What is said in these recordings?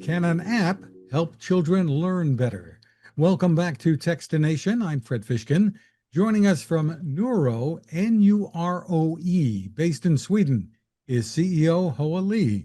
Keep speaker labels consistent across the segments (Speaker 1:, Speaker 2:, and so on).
Speaker 1: Can an app help children learn better? Welcome back to Techstination. I'm Fred Fishkin. Joining us from Nuroe, N-U-R-O-E, based in Sweden, is CEO Hoa Ly.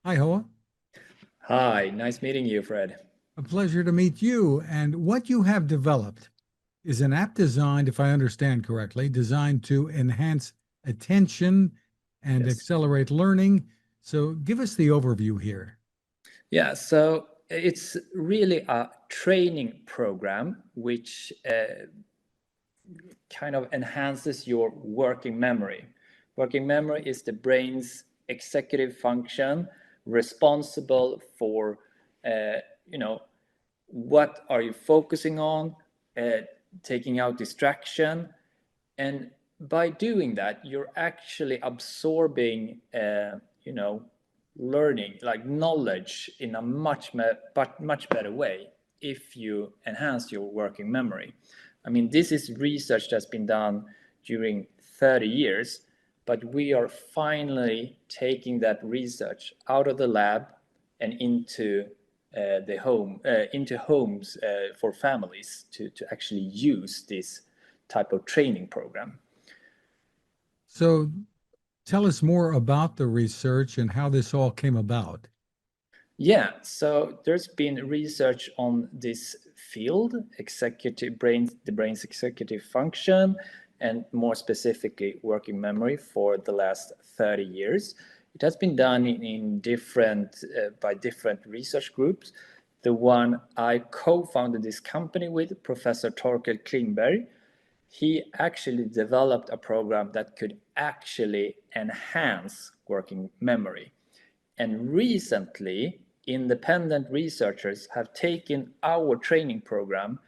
Speaker 1: Hi, Hoa.
Speaker 2: Hi, nice meeting you, Fred.
Speaker 1: A pleasure to meet you. And what you have developed is an app designed, if I understand correctly, designed to enhance attention and
Speaker 2: Yes.
Speaker 1: accelerate learning. So give us the overview here.
Speaker 2: Yeah, so it's really a training program which kind of enhances your working memory. Working memory is the brain's executive function responsible for, what are you focusing on, taking out distraction, and by doing that, you're actually absorbing, learning, like knowledge, in a much better way if you enhance your working memory. I mean, this is research that's been done during 30 years, but we are finally taking that research out of the lab and into into homes for families to actually use this type of training program.
Speaker 1: So tell us more about the research and how this all came about.
Speaker 2: Yeah, so there's been research on this field, the brain's executive function, and more specifically working memory for the last 30 years. It has been done in by different research groups. The one I co-founded this company with, Professor Torkel Klingberg, he actually developed a program that could actually enhance working memory. And recently, independent researchers have taken our training program,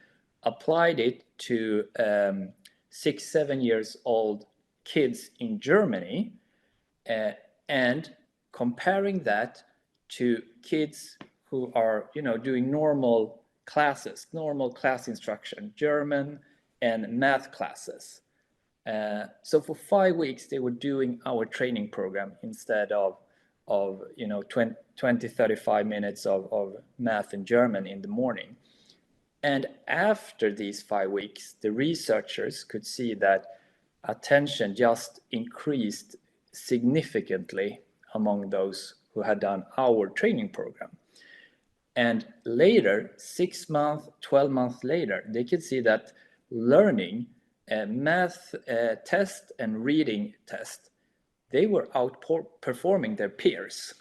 Speaker 2: applied it to 6-7 years old kids in Germany, and comparing that to kids who are, doing normal class instruction, German and math classes. So for 5 weeks, they were doing our training program instead of 20, 35 minutes of math and German in the morning. And after these 5 weeks, the researchers could see that attention just increased significantly among those who had done our training program. And later, 6 months, 12 months later, they could see that learning, math test and reading test, they were outperforming their peers.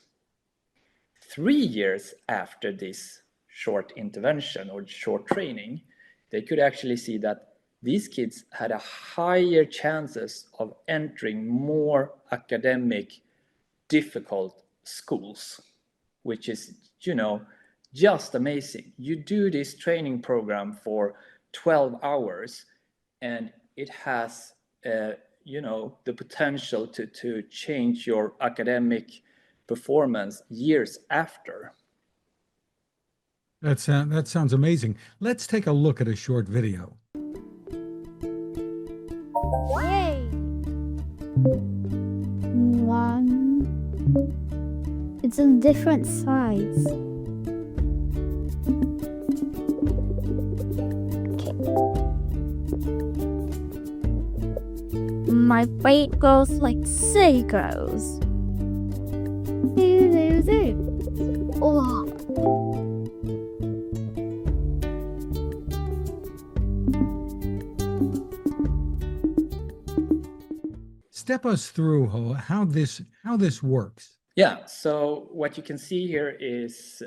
Speaker 2: 3 years after this short intervention or short training, they could actually see that these kids had a higher chances of entering more academic difficult schools, which is, just amazing. You do this training program for 12 hours and it has the potential to change your academic performance years after.
Speaker 1: That sounds amazing. Let's take a look at a short video.
Speaker 3: Yay! One. It's on different sides. My weight goes like so goes. Oh.
Speaker 1: Step us through how this works.
Speaker 2: Yeah, so what you can see here is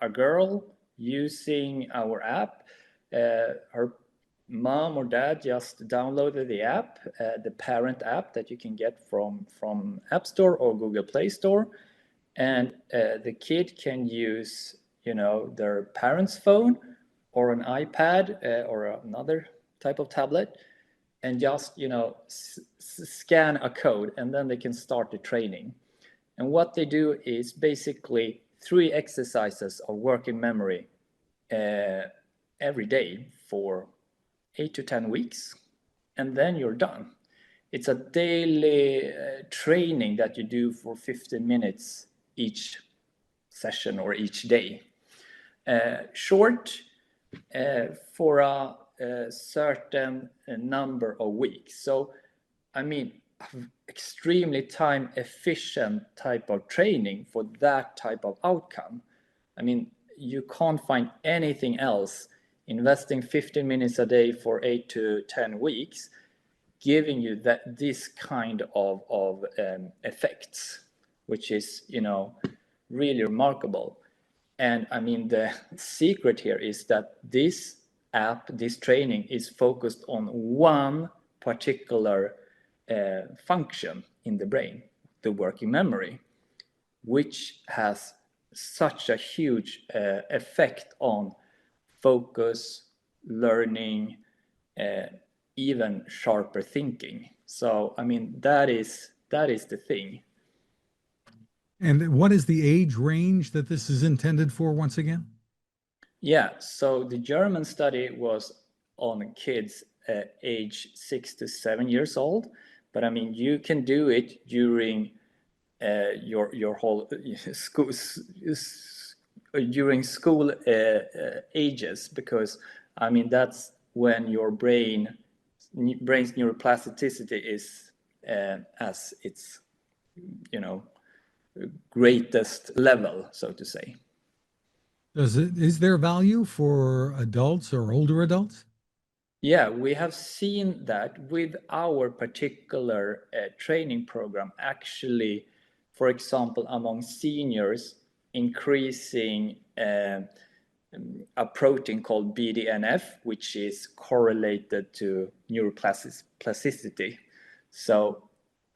Speaker 2: a girl using our app. Her mom or dad just downloaded the app, the parent app that you can get from App Store or Google Play Store. And the kid can use, their parent's phone or an iPad or another type of tablet and just, scan a code, and then they can start the training. And what they do is basically 3 exercises of working memory every day for 8 to 10 weeks, and then you're done. It's a daily training that you do for 15 minutes each session or each day. short for a certain number of weeks. So, I mean, extremely time efficient type of training for that type of outcome. I mean, you can't find anything else investing 15 minutes a day for 8 to 10 weeks, giving you this kind of effects, which is, really remarkable. And I mean, the secret here is that this app, this training is focused on one particular function in the brain, the working memory, which has such a huge effect on focus, learning, even sharper thinking. So, I mean, that is the thing.
Speaker 1: And what is the age range that this is intended for once again?
Speaker 2: Yeah, so the German study was on kids age 6 to 7 years old, but I mean, you can do it during your whole school during school ages, because I mean that's when your brain's neuroplasticity is as its greatest level, so to say.
Speaker 1: Is there value for adults or older adults?
Speaker 2: Yeah, we have seen that with our particular training program, actually, for example, among seniors, increasing a protein called BDNF, which is correlated to neuroplasticity. So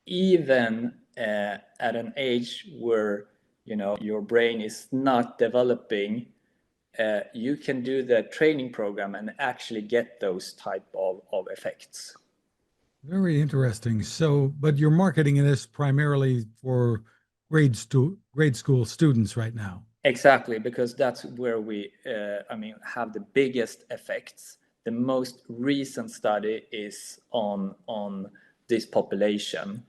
Speaker 2: even at an age where your brain is not developing, you can do the training program and actually get those type of effects.
Speaker 1: Very interesting. So, but you're marketing this primarily for grade school students right now.
Speaker 2: Exactly, because that's where we have the biggest effects. The most recent study is on this population.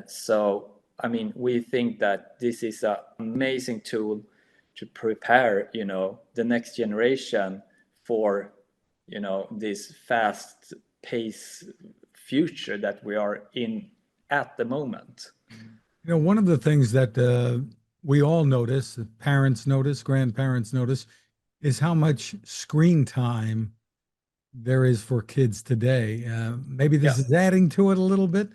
Speaker 2: So I mean, we think that this is an amazing tool to prepare the next generation for this fast pace future that we are in at the moment.
Speaker 1: One of the things that we all notice, that parents notice, grandparents notice, is how much screen time there is for kids today. Maybe this is adding to it a little bit,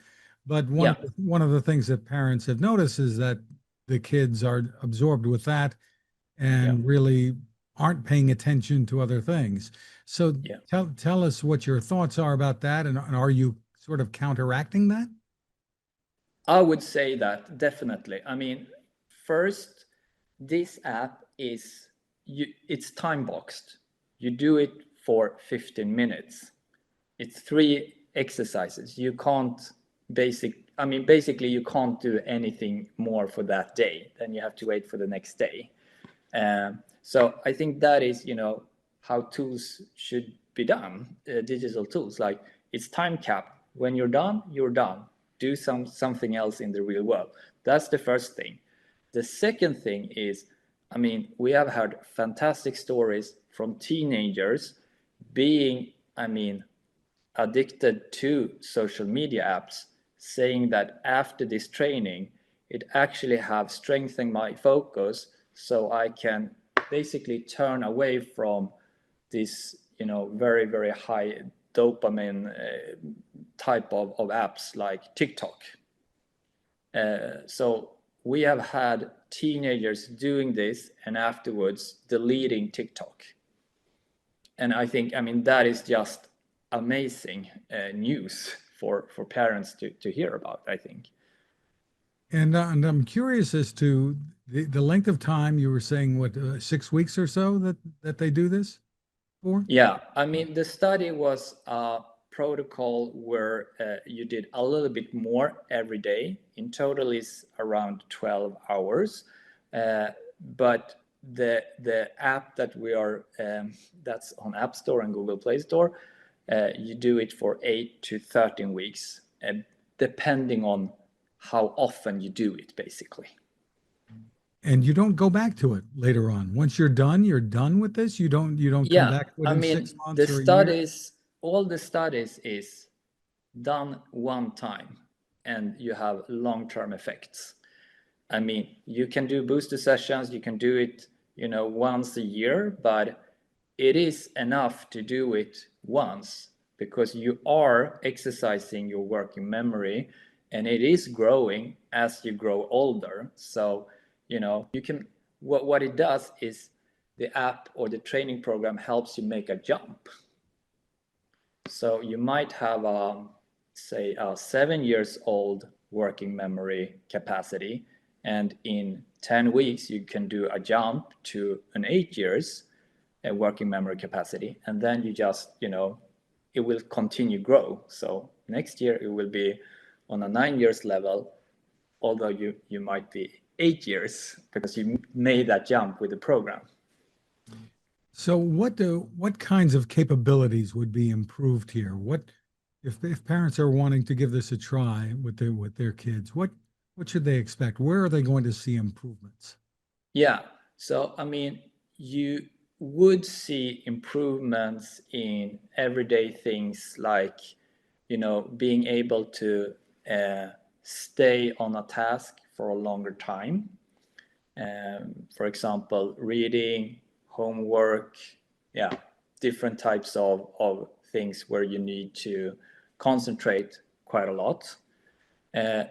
Speaker 1: but one of the things that parents have noticed is that the kids are absorbed with that and really aren't paying attention to other things. So tell us what your thoughts are about that, and are you sort of counteracting that?
Speaker 2: I would say that definitely. I mean, first, this app it's time boxed. You do it for 15 minutes. It's 3 exercises. You can't basically you can't do anything more for that day. Then you have to wait for the next day. So I think that is, how tools should be done, digital tools. Like, it's time capped. When you're done, you're done. Do something else in the real world. That's the first thing. The second thing is, I mean, we have heard fantastic stories from teenagers being, addicted to social media apps, saying that after this training, it actually have strengthened my focus, so I can basically turn away from this, very, very high dopamine type of apps like TikTok. So we have had teenagers doing this and afterwards deleting TikTok. And I think, that is just amazing news for parents to hear about, I think.
Speaker 1: And I'm curious as to the length of time. You were saying, what, 6 weeks or so that they do this for?
Speaker 2: Yeah, the study was a protocol where you did a little bit more every day. In total is around 12 hours. But the app that we are, that's on App Store and Google Play Store, you do it for 8 to 13 weeks, depending on how often you do it, basically.
Speaker 1: And you don't go back to it later on. Once you're done with this. You don't come
Speaker 2: Yeah,
Speaker 1: back
Speaker 2: I
Speaker 1: within 6
Speaker 2: mean,
Speaker 1: months or a year.
Speaker 2: all the studies is done one time and you have long-term effects. I mean, you can do booster sessions, you can do it, once a year, but it is enough to do it once because you are exercising your working memory and it is growing as you grow older. So, you can, what it does is the app or the training program helps you make a jump. So you might have say a 7 years old working memory capacity, and in 10 weeks you can do a jump to an 8 years working memory capacity, and then you just, it will continue grow. So next year it will be on a 9 years level, although you might be 8 years because you made that jump with the program.
Speaker 1: So what kinds of capabilities would be improved here? What if parents are wanting to give this a try with their kids, what should they expect? Where are they going to see improvements?
Speaker 2: Yeah, so I mean, you would see improvements in everyday things like, being able to stay on a task for a longer time. For example, reading, homework, yeah, different types of things where you need to concentrate quite a lot.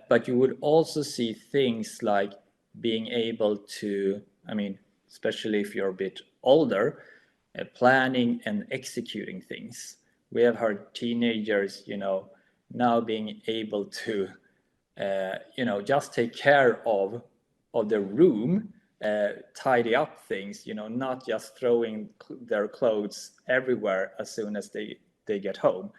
Speaker 2: But you would also see things like being able to, I mean, especially if you're a bit older, planning and executing things. We have heard teenagers, now being able to, just take care of their room, tidy up things, not just throwing their clothes everywhere as soon as they get home,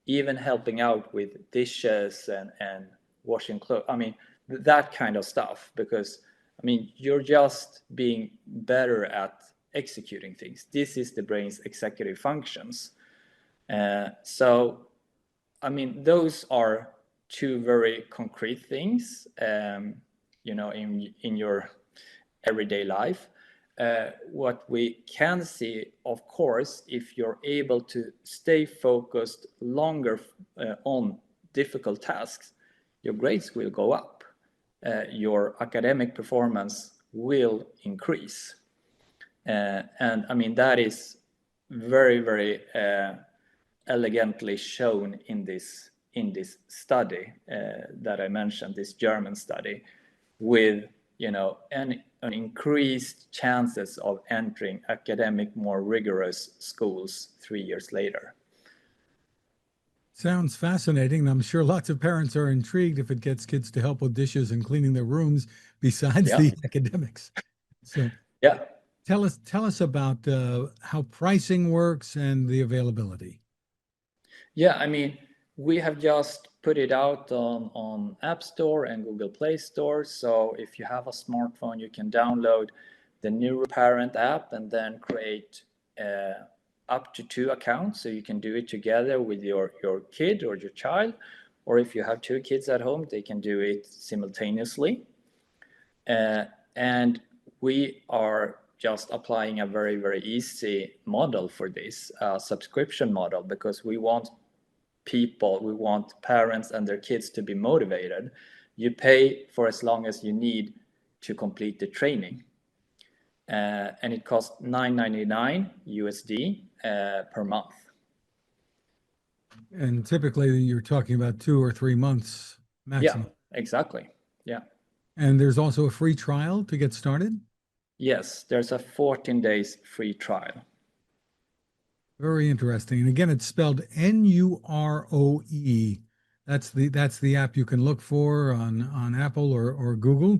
Speaker 2: even helping out with dishes and washing clothes. I mean, that kind of stuff, because I mean, you're just being better at executing things. This is the brain's executive functions. So, I mean, those are two very concrete things, in your everyday life. What we can see, of course, if you're able to stay focused longer on difficult tasks, your grades will go up. Your academic performance will increase. And I mean, that is very, very elegantly shown in this study that I mentioned, this German study, with an increased chances of entering academic more rigorous schools 3 years later.
Speaker 1: Sounds fascinating. I'm sure lots of parents are intrigued if it gets kids to help with dishes and cleaning their rooms besides the academics. So
Speaker 2: yeah,
Speaker 1: tell us about how pricing works and the availability.
Speaker 2: Yeah, I mean, we have just put it out on App Store and Google Play Store. So if you have a smartphone, you can download the Nuroe Parent app and then create up to 2 accounts. So you can do it together with your kid or your child. Or if you have 2 kids at home, they can do it simultaneously. And we are just applying a very, very easy model for this subscription model, because we want parents and their kids to be motivated. You pay for as long as you need to complete the training. And it costs $9.99 USD per month.
Speaker 1: And typically you're talking about 2 or 3 months maximum.
Speaker 2: Yeah, exactly. Yeah.
Speaker 1: And there's also a free trial to get started?
Speaker 2: Yes, there's a 14 days free trial.
Speaker 1: Very interesting. And again, it's spelled Nuroe. That's the app you can look for on Apple or Google.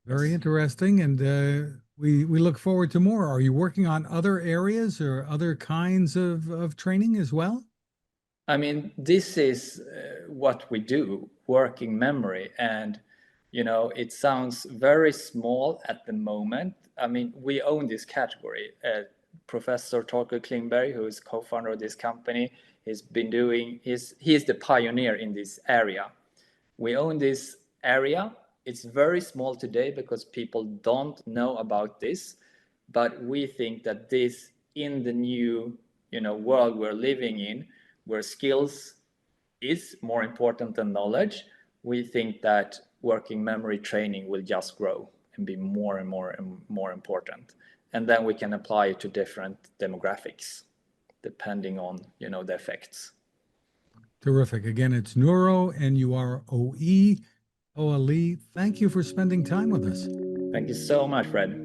Speaker 1: Very
Speaker 2: Yes.
Speaker 1: interesting. And we look forward to more. Are you working on other areas or other kinds of training as well?
Speaker 2: I mean, this is what we do, working memory. And, it sounds very small at the moment. I mean, we own this category. Professor Torkel Klingberg, who is co-founder of this company, he's the pioneer in this area. We own this area, It's very small today because people don't know about this, but we think that this, in the new world we're living in, where skills is more important than knowledge, we think that working memory training will just grow and be more and more and more important. And then we can apply it to different demographics depending on the effects.
Speaker 1: Terrific. Again, it's Nuroe, Nuroe. Hoa Ly, thank you for spending time with us.
Speaker 2: Thank you so much, Fred.